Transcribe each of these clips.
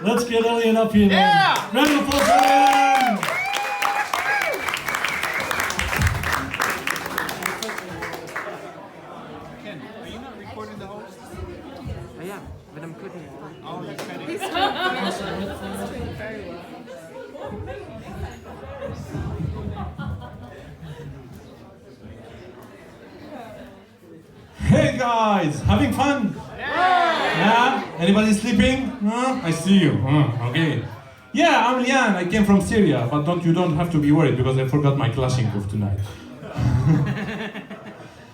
Let's get Elian up here. Yeah! Round of applause for Elian! Ken, are you not recording the host? I am, but I'm cooking it. Oh, you're cutting. He's doing very well. Hey guys, having fun? Yeah? Anybody sleeping? I see you. Okay. Yeah, I'm Elian. I came from Syria, but you don't have to be worried because I forgot my Kalashnikov tonight.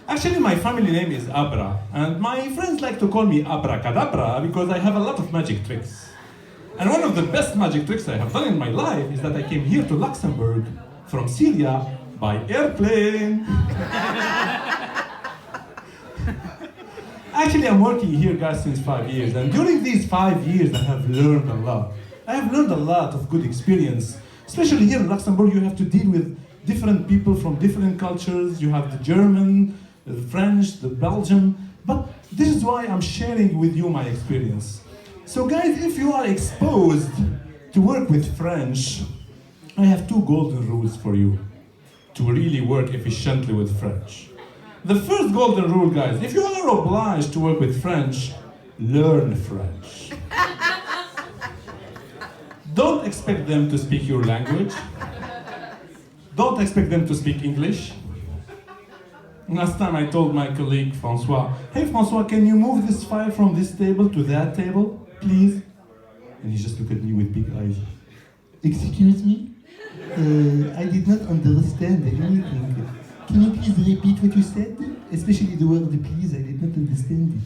Actually, my family name is Abra, and my friends like to call me Abracadabra because I have a lot of magic tricks. And one of the best magic tricks I have done in my life is that I came here to Luxembourg from Syria by airplane. Actually, I'm working here, guys, since 5 years, and during these 5 years, I have learned a lot. I have learned a lot of good experience. Especially here in Luxembourg, you have to deal with different people from different cultures. You have the German, the French, the Belgian. But this is why I'm sharing with you my experience. So, guys, if you are exposed to work with French, I have 2 golden rules for you to really work efficiently with French. The first golden rule, guys, if you are obliged to work with French, learn French. Don't expect them to speak your language. Don't expect them to speak English. Last time I told my colleague François, hey François, can you move this file from this table to that table, please? And he just looked at me with big eyes. Excuse me? I did not understand anything. Can you please repeat what you said? Especially the word please, I did not understand it.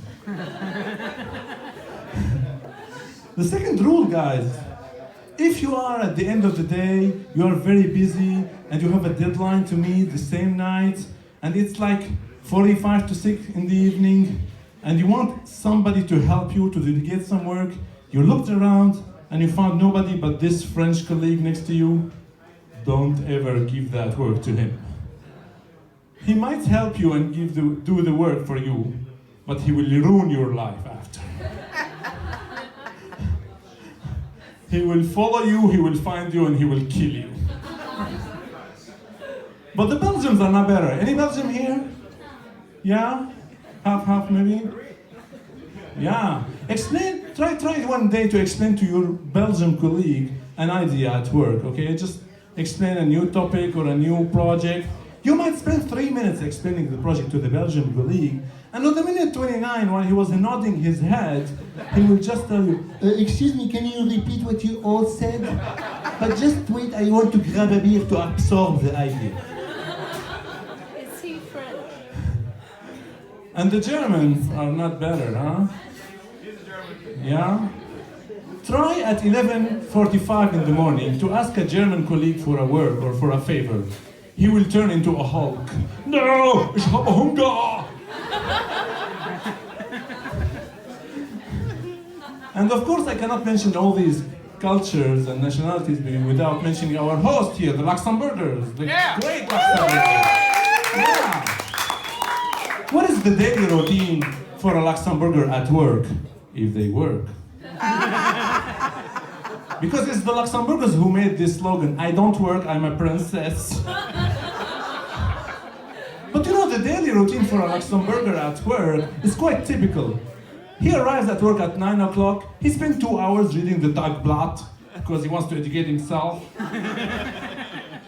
The second rule, guys, if you are at the end of the day, you are very busy and you have a deadline to meet the same night, and it's like 45 to 6 in the evening, and you want somebody to help you to delegate some work, you looked around and you found nobody but this French colleague next to you, don't ever give that work to him. He might help you and do the work for you, but he will ruin your life after. He will follow you, he will find you, and he will kill you. But the Belgians are not better. Any Belgium here? Yeah? Half maybe? Yeah. Try one day to explain to your Belgian colleague an idea at work, okay? Just explain a new topic or a new project. You might spend 3 minutes explaining the project to the Belgian colleague, and on the minute 29, while he was nodding his head, he will just tell you, excuse me, can you repeat what you all said? But just wait, I want to grab a beer to absorb the idea. Is he French? And the Germans are not better, huh? Yeah? Try at 11:45 in the morning to ask a German colleague for a work or for a favor. He will turn into a Hulk. No, ich habe Hunger! And of course I cannot mention all these cultures and nationalities without mentioning our host here, the Luxembourgers, the great Luxembourgers. Yeah. What is the daily routine for a Luxembourger at work, if they work? Because it's the Luxembourgers who made this slogan, I don't work, I'm a princess. But you know, the daily routine for a Luxembourger at work is quite typical. He arrives at work at 9 o'clock, he spends 2 hours reading the Tagblatt, because he wants to educate himself.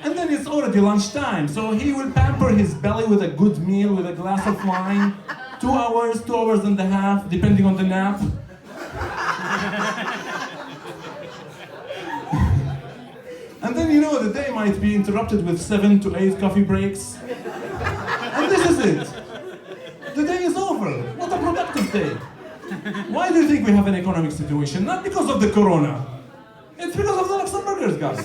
And then it's already lunchtime, so he will pamper his belly with a good meal, with a glass of wine. 2 hours, 2 hours and a half, depending on the nap. And then, you know, the day might be interrupted with 7 to 8 coffee breaks. And this is it. The day is over. What a productive day. Why do you think we have an economic situation? Not because of the corona. It's because of the Luxembourgers, guys.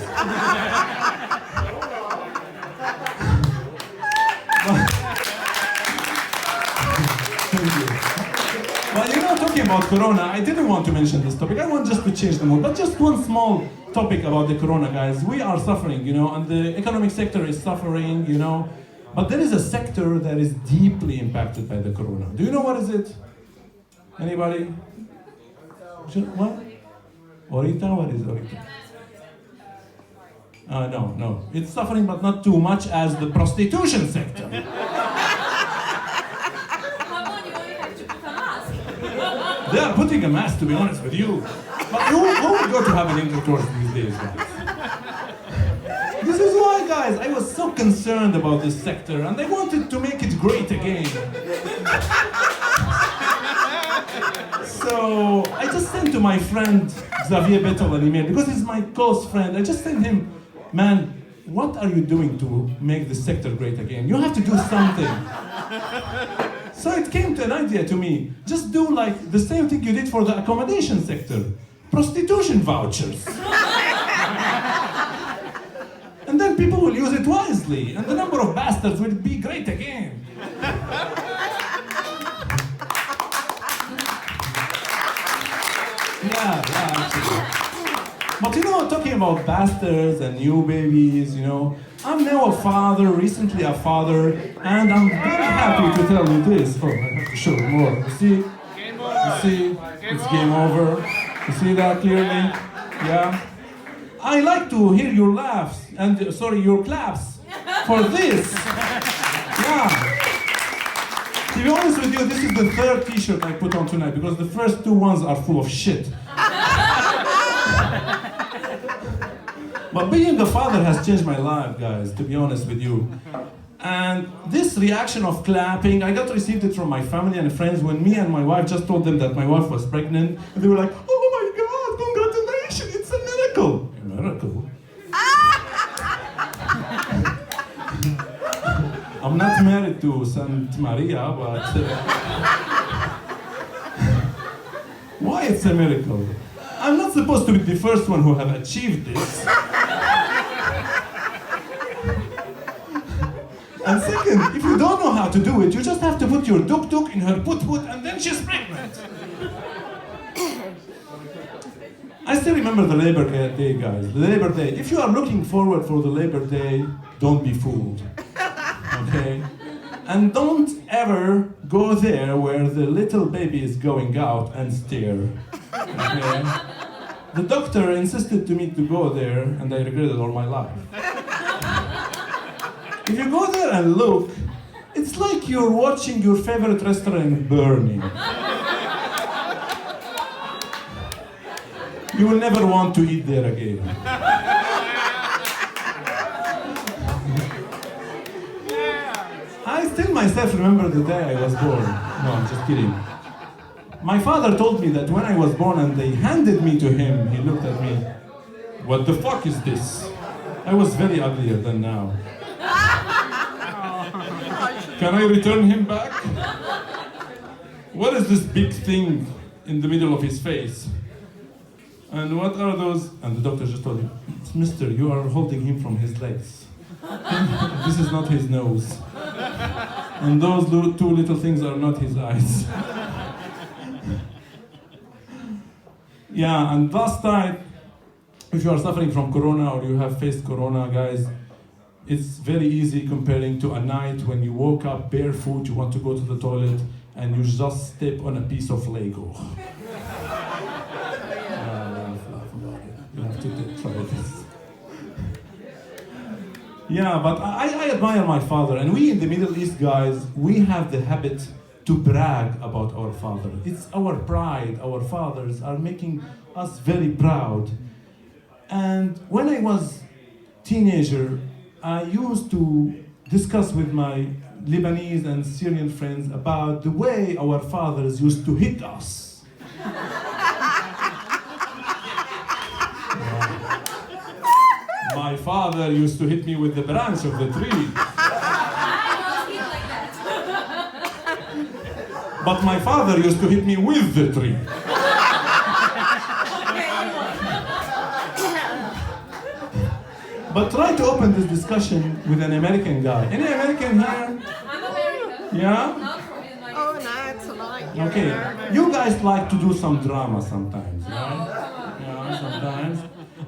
Thank you. Well, you know, talking about corona, I didn't want to mention this topic. I want just to change the mood. But just one small topic about the corona, guys. We are suffering, you know, and the economic sector is suffering, you know. But there is a sector that is deeply impacted by the corona. Do you know what is it? Anybody? What? Orita? What is Orita? No. It's suffering, but not too much as the prostitution sector. Come on, you only have to put a mask. They are putting a mask, to be honest with you. But who would go to have an intercourse these days, guys? This is why, guys, I was so concerned about this sector, and I wanted to make it great again. So I just sent to my friend Xavier Bettel an email, because he's my close friend. I just sent him, man, what are you doing to make the sector great again? You have to do something. So it came to an idea to me, just do like the same thing you did for the accommodation sector. Prostitution vouchers. And then people will use it wisely, and the number of bastards will be great again. Yeah, actually. But talking about bastards and new babies, I'm now a father, recently a father, and I'm very happy to tell you this. Oh, I have to show you more. You see? It's game over. You see that clearly? Yeah. I like to hear your laughs, your claps for this. Yeah. To be honest with you, this is the third t-shirt I put on tonight, because the first two ones are full of shit. But being a father has changed my life, guys, to be honest with you. And this reaction of clapping, I received it from my family and friends when me and my wife just told them that my wife was pregnant. And they were like, oh my God, congratulations, it's a miracle. A miracle? I'm not married to Saint Maria, but why it's a miracle? I'm not supposed to be the first one who have achieved this. And second, if you don't know how to do it, you just have to put your tuk-tuk in her put-put and then she's pregnant. I still remember the Labor Day, guys. The Labor Day. If you are looking forward for the Labor Day, don't be fooled. Okay? And don't ever go there where the little baby is going out and stare. Okay? The doctor insisted to me to go there, and I regretted all my life. If you go there and look, it's like you're watching your favorite restaurant burning. You will never want to eat there again. I still myself remember the day I was born. No, I'm just kidding. My father told me that when I was born and they handed me to him, he looked at me, what the fuck is this? I was very uglier than now. Can I return him back? What is this big thing in the middle of his face? And what are those? And the doctor just told him, Mister, you are holding him from his legs. This is not his nose. And those two little things are not his eyes. Yeah, and last night, if you are suffering from corona or you have faced corona, guys, it's very easy comparing to a night when you woke up barefoot, you want to go to the toilet, and you just step on a piece of Lego. Laugh about it. You have to try this. Yeah, but I admire my father, and we in the Middle East, guys, we have the habit to brag about our father. It's our pride. Our fathers are making us very proud. And when I was teenager, I used to discuss with my Lebanese and Syrian friends about the way our fathers used to hit us. My father used to hit me with the branch of the tree. But my father used to hit me with the tree. But try to open this discussion with an American guy. Any American here? I'm American. Yeah? Not from the United Oh, States. no, it's like Okay. You guys like to do some drama sometimes, No, right? come on. Yeah, sometimes.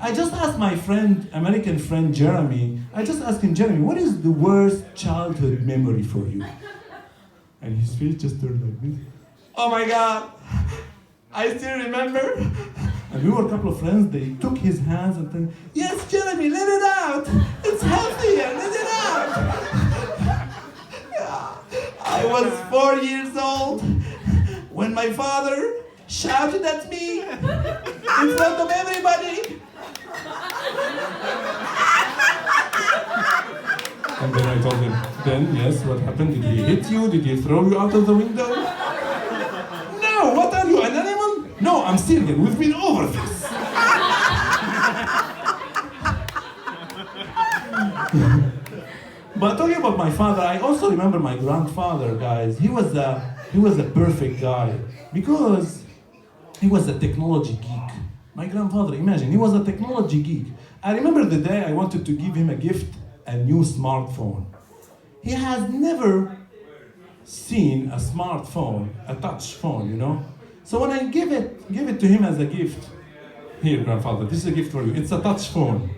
I just asked my friend, American friend Jeremy, I just asked him, Jeremy, what is the worst childhood memory for you? And his face just turned like this. Oh my God, I still remember. And we were a couple of friends, they took his hands and said, yes, Jeremy, let it out. It's healthier, let it out. I was 4 years old when my father shouted at me in front of everybody. And then I told him, then, yes, what happened? Did he hit you? Did he throw you out of the window? No, what are you, an animal? No, I'm Syrian, we've been over this. But talking about my father, I also remember my grandfather, guys. He was a perfect guy because he was a technology geek. My grandfather, imagine, he was a technology geek. I remember the day I wanted to give him a gift, a new smartphone. He has never seen a smartphone, a touch phone, you know? So when I give it to him as a gift, here, grandfather, this is a gift for you. It's a touch phone.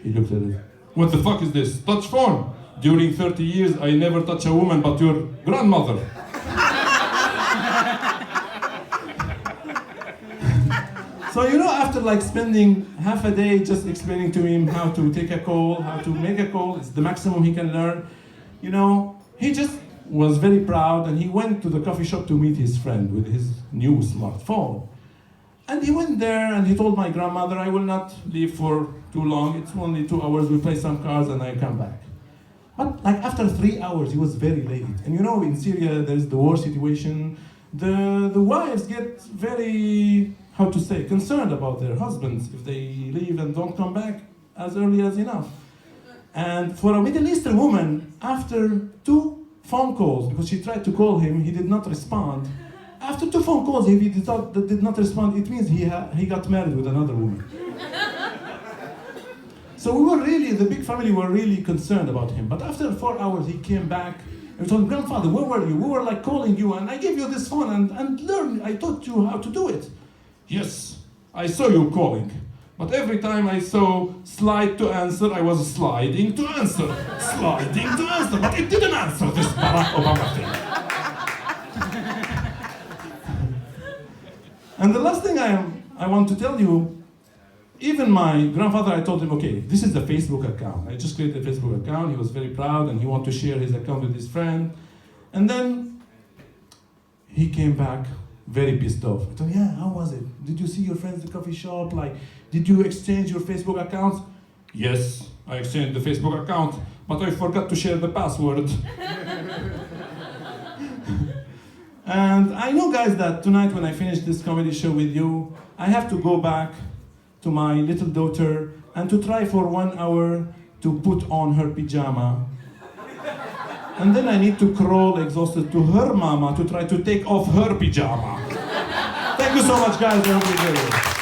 He looked at it. What the fuck is this? Touch phone? During 30 years, I never touch a woman but your grandmother. So, you know, after like spending half a day just explaining to him how to take a call, how to make a call, it's the maximum he can learn, you know, he just was very proud and he went to the coffee shop to meet his friend with his new smartphone. And he went there and he told my grandmother, I will not leave for too long, it's only 2 hours, we play some cards and I come back. But like after 3 hours, he was very late. And you know, in Syria, there's the war situation. The wives get very, how to say, concerned about their husbands if they leave and don't come back as early as enough. And for a Middle Eastern woman, after 2 phone calls, because she tried to call him, he did not respond. After 2 phone calls, if he did not respond, it means he got married with another woman. So we were really, the big family were really concerned about him. But after 4 hours, he came back and we told him, grandfather, where were you? We were like calling you and I gave you this phone and learn, I taught you how to do it. Yes, I saw you calling. But every time I saw slide to answer, I was sliding to answer. Sliding to answer, but it didn't answer this Barack Obama thing. And the last thing I want to tell you, even my grandfather, I told him, okay, this is the Facebook account. I just created a Facebook account. He was very proud and he wanted to share his account with his friend. And then he came back very pissed off. I told him, yeah, how was it? Did you see your friends at the coffee shop? Like, did you exchange your Facebook accounts? Yes, I exchanged the Facebook account, but I forgot to share the password. And I know, guys, that tonight when I finish this comedy show with you, I have to go back to my little daughter and to try for 1 hour to put on her pajama. And then I need to crawl exhausted to her mama to try to take off her pajama. Thank you so much, guys. I hope you enjoyed it.